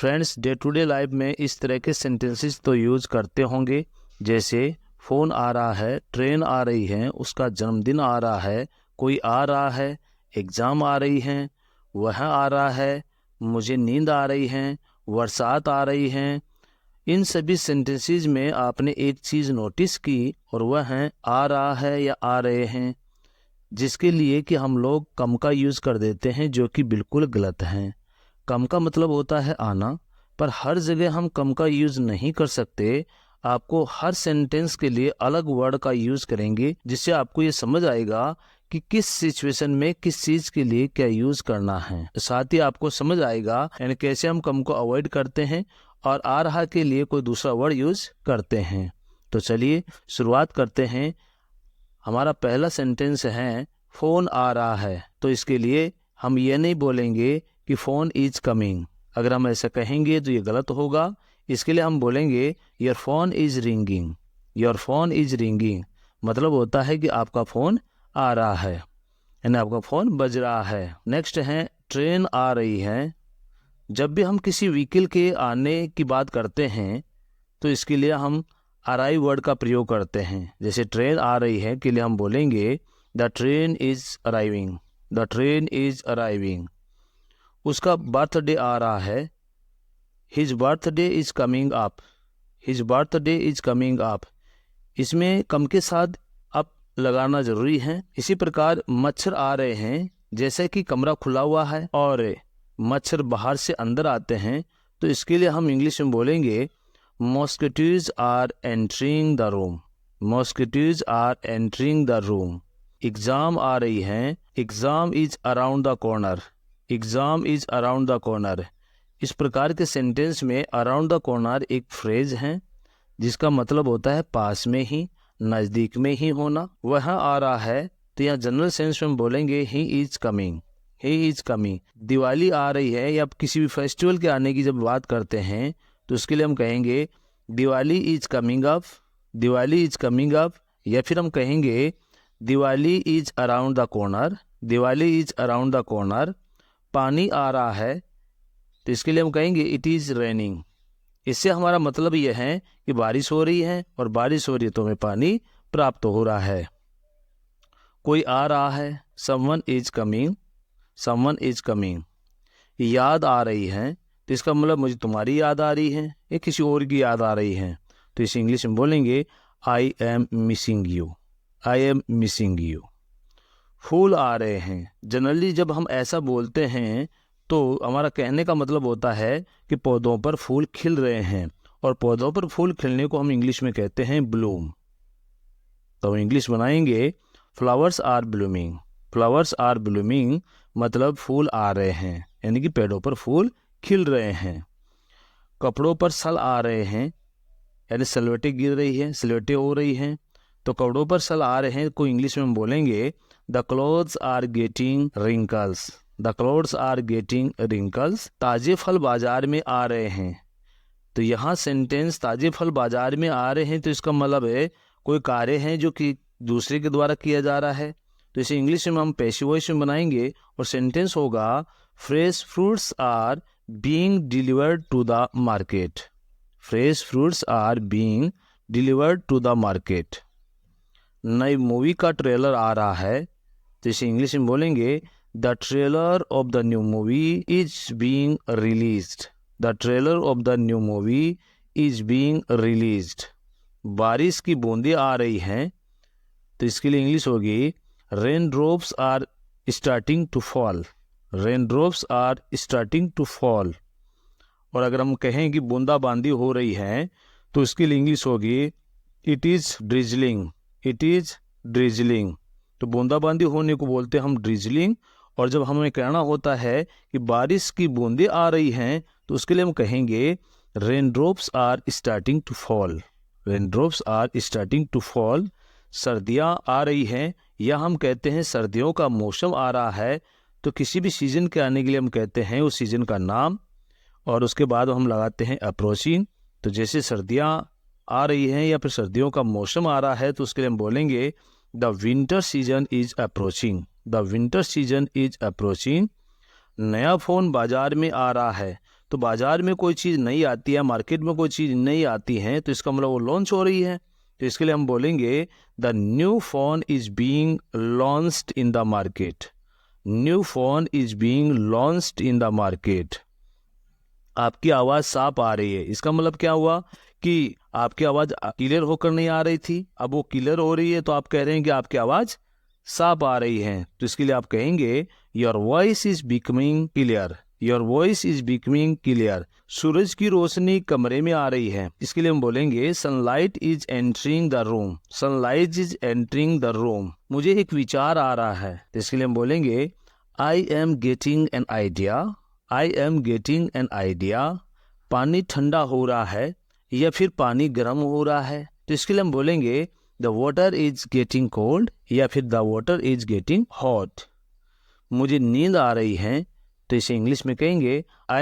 Friends, day to day life में इस तरह के सेंटेंसेस तो यूज़ करते होंगे, जैसे फ़ोन आ रहा है, ट्रेन आ रही है, उसका जन्मदिन आ रहा है, कोई आ रहा है, एग्ज़ाम आ रही हैं, वह आ रहा है, मुझे नींद आ रही है, बरसात आ रही है। इन सभी सेंटेंसेस में आपने एक चीज़ नोटिस की और वह है आ रहा है या आ रहे हैं, जिसके लिए कि हम लोग कम का यूज़ कर देते हैं, जो कि बिल्कुल गलत है। कम का मतलब होता है आना, पर हर जगह हम कम का यूज़ नहीं कर सकते। आपको हर सेंटेंस के लिए अलग वर्ड का यूज़ करेंगे, जिससे आपको ये समझ आएगा कि किस सिचुएशन में किस चीज़ के लिए क्या यूज़ करना है। साथ ही आपको समझ आएगा यानी कैसे हम कम को अवॉइड करते हैं और आ रहा के लिए कोई दूसरा वर्ड यूज़ करते हैं। तो चलिए शुरुआत करते हैं। हमारा पहला सेंटेंस है फ़ोन आ रहा है। तो इसके लिए हम ये नहीं बोलेंगे कि फ़ोन इज़ कमिंग। अगर हम ऐसा कहेंगे तो ये गलत होगा। इसके लिए हम बोलेंगे your phone is ringing. Your phone is ringing मतलब होता है कि आपका फ़ोन आ रहा है, यानी आपका फ़ोन बज रहा है। नेक्स्ट है ट्रेन आ रही है। जब भी हम किसी व्हीकल के आने की बात करते हैं तो इसके लिए हम अराइव वर्ड का प्रयोग करते हैं। जैसे ट्रेन आ रही है के लिए हम बोलेंगे the train is arriving. The train is arriving. उसका बर्थडे आ रहा है, his birthday is coming up. His birthday is coming up. इसमें कम के साथ अप लगाना ज़रूरी है। इसी प्रकार मच्छर आ रहे हैं, जैसे कि कमरा खुला हुआ है और मच्छर बाहर से अंदर आते हैं, तो इसके लिए हम इंग्लिश में बोलेंगे mosquitoes are entering the room. Mosquitoes are entering the room. Exam आ रही हैं, exam is around the corner. Exam is around the corner. इस प्रकार के सेंटेंस में अराउंड द कॉर्नर एक फ्रेज है जिसका मतलब होता है पास में ही, नज़दीक में ही होना। वह आ रहा है तो यहाँ जनरल सेंस में बोलेंगे he is coming. He is coming. Diwali आ रही है या किसी भी फेस्टिवल के आने की जब बात करते हैं तो उसके लिए हम कहेंगे Diwali is coming up. Diwali is coming up. या फिर हम कहेंगे Diwali is around the corner. Diwali is around the corner. पानी आ रहा है तो इसके लिए हम कहेंगे इट इज़ रेनिंग। इससे हमारा मतलब यह है कि बारिश हो रही है और बारिश हो रही है तो हमें पानी प्राप्त हो रहा है। कोई आ रहा है, someone is coming. Someone is coming. याद आ रही है तो इसका मतलब मुझे तुम्हारी याद आ रही है या किसी और की याद आ रही है, तो इसे इंग्लिश में बोलेंगे I am missing you. I am missing you. फूल आ रहे हैं। जनरली जब हम ऐसा बोलते हैं तो हमारा कहने का मतलब होता है कि पौधों पर फूल खिल रहे हैं, और पौधों पर फूल खिलने को हम इंग्लिश में कहते हैं ब्लूम। तो हम इंग्लिश बनाएंगे flowers are blooming. Flowers are blooming मतलब फूल आ रहे हैं, यानी कि पेड़ों पर फूल खिल रहे हैं। कपड़ों पर सल आ रहे हैं, यानी सलवटें गिर रही हैं, सलवटें हो रही हैं। तो कपड़ों पर सल आ रहे हैं को इंग्लिश में हम बोलेंगे the clothes are getting wrinkles. The clothes are getting wrinkles. ताजे फल बाजार में आ रहे हैं। तो यहाँ सेंटेंस ताजे फल बाजार में आ रहे हैं तो इसका मतलब है कोई कार्य है जो कि दूसरे के द्वारा किया जा रहा है, तो इसे इंग्लिश में हम पैसिव वॉइस में बनाएंगे और सेंटेंस होगा fresh fruits are being delivered to the market. Fresh fruits are being delivered to the market. नई मूवी का ट्रेलर आ रहा है तो इसे इंग्लिश में बोलेंगे the trailer of the new movie is being released. The trailer of the new movie is being released. बारिश की बूंदें आ रही हैं तो इसके लिए इंग्लिश होगी rain drops are starting to fall. Rain drops are starting to fall. और अगर हम कहें कि बूंदाबांदी हो रही है तो इसके लिए इंग्लिश होगी it is drizzling. It is drizzling. तो बूंदाबांदी होने को बोलते हैं हम ड्रिजलिंग, और जब हमें कहना होता है कि बारिश की बूंदें आ रही हैं तो उसके लिए हम कहेंगे rain drops are starting to fall. Rain drops are starting to fall. सर्दियाँ आ रही हैं या हम कहते हैं सर्दियों का मौसम आ रहा है, तो किसी भी सीज़न के आने के लिए हम कहते हैं उस सीज़न का नाम, और उसके बाद हम लगाते हैं अप्रोचिंग। तो जैसे सर्दियाँ आ रही हैं या फिर सर्दियों का मौसम आ रहा है तो उसके लिए हम बोलेंगे the winter season is approaching. The winter season is approaching. नया फ़ोन बाजार में आ रहा है तो बाजार में कोई चीज़ नई आती है, मार्केट में कोई चीज़ नई आती है, तो इसका मतलब वो लॉन्च हो रही है। तो इसके लिए हम बोलेंगे the new phone is being launched in the market. New phone is being launched in the market. आपकी आवाज़ साफ आ रही है, इसका मतलब क्या हुआ कि आपकी आवाज़ क्लियर होकर नहीं आ रही थी, अब वो क्लियर हो रही है, तो आप कह रहे हैं कि आपकी आवाज़ साफ आ रही है। तो इसके लिए आप कहेंगे your voice is becoming clear. Your voice is becoming clear. सूरज की रोशनी कमरे में आ रही है, इसके लिए हम बोलेंगे sunlight is entering the room. Sunlight is entering the room. मुझे एक विचार आ रहा है, तो इसके लिए हम बोलेंगे I am getting an idea. I am getting an idea. पानी ठंडा हो रहा है या फिर पानी गर्म हो रहा है, तो इसके लिए हम बोलेंगे the water is getting cold या फिर the water is getting hot. मुझे नींद आ रही है, तो इसे इंग्लिश में कहेंगे